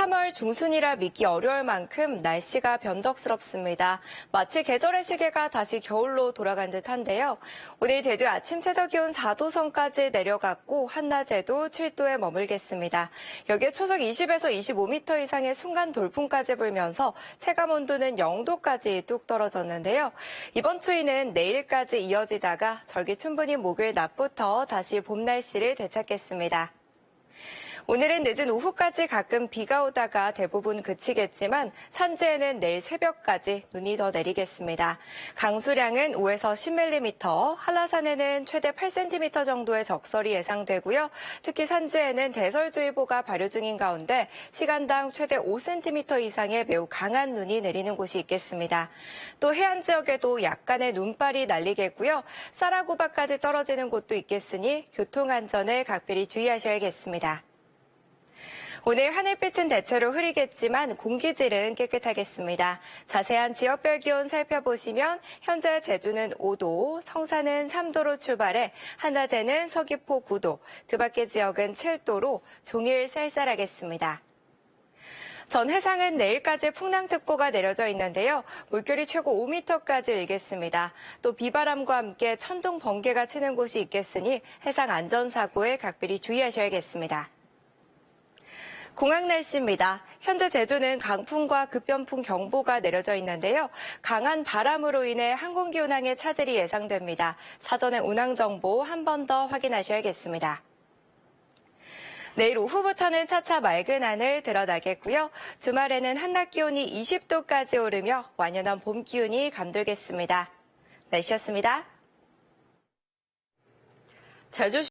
3월 중순이라 믿기 어려울 만큼 날씨가 변덕스럽습니다. 마치 계절의 시계가 다시 겨울로 돌아간 듯한데요. 오늘 제주 아침 최저기온 4도선까지 내려갔고 한낮에도 7도에 머물겠습니다. 여기에 초속 20에서 25m 이상의 순간 돌풍까지 불면서 체감온도는 0도까지 뚝 떨어졌는데요. 이번 추위는 내일까지 이어지다가 절기춘분인 목요일 낮부터 다시 봄 날씨를 되찾겠습니다. 오늘은 늦은 오후까지 가끔 비가 오다가 대부분 그치겠지만 산지에는 내일 새벽까지 눈이 더 내리겠습니다. 강수량은 5에서 10mm, 한라산에는 최대 8cm 정도의 적설이 예상되고요. 특히 산지에는 대설주의보가 발효 중인 가운데 시간당 최대 5cm 이상의 매우 강한 눈이 내리는 곳이 있겠습니다. 또 해안 지역에도 약간의 눈발이 날리겠고요. 쌀아구바까지 떨어지는 곳도 있겠으니 교통안전에 각별히 주의하셔야겠습니다. 오늘 하늘빛은 대체로 흐리겠지만 공기질은 깨끗하겠습니다. 자세한 지역별 기온 살펴보시면 현재 제주는 5도, 성산은 3도로 출발해 한낮에는 서귀포 9도, 그 밖의 지역은 7도로 종일 쌀쌀하겠습니다. 전 해상은 내일까지 풍랑특보가 내려져 있는데요. 물결이 최고 5m까지 일겠습니다. 또 비바람과 함께 천둥, 번개가 치는 곳이 있겠으니 해상 안전사고에 각별히 주의하셔야겠습니다. 공항 날씨입니다. 현재 제주는 강풍과 급변풍 경보가 내려져 있는데요. 강한 바람으로 인해 항공기 운항에 차질이 예상됩니다. 사전에 운항 정보 한 번 더 확인하셔야겠습니다. 내일 오후부터는 차차 맑은 하늘 드러나겠고요. 주말에는 한낮 기온이 20도까지 오르며 완연한 봄 기운이 감돌겠습니다. 날씨였습니다. 제주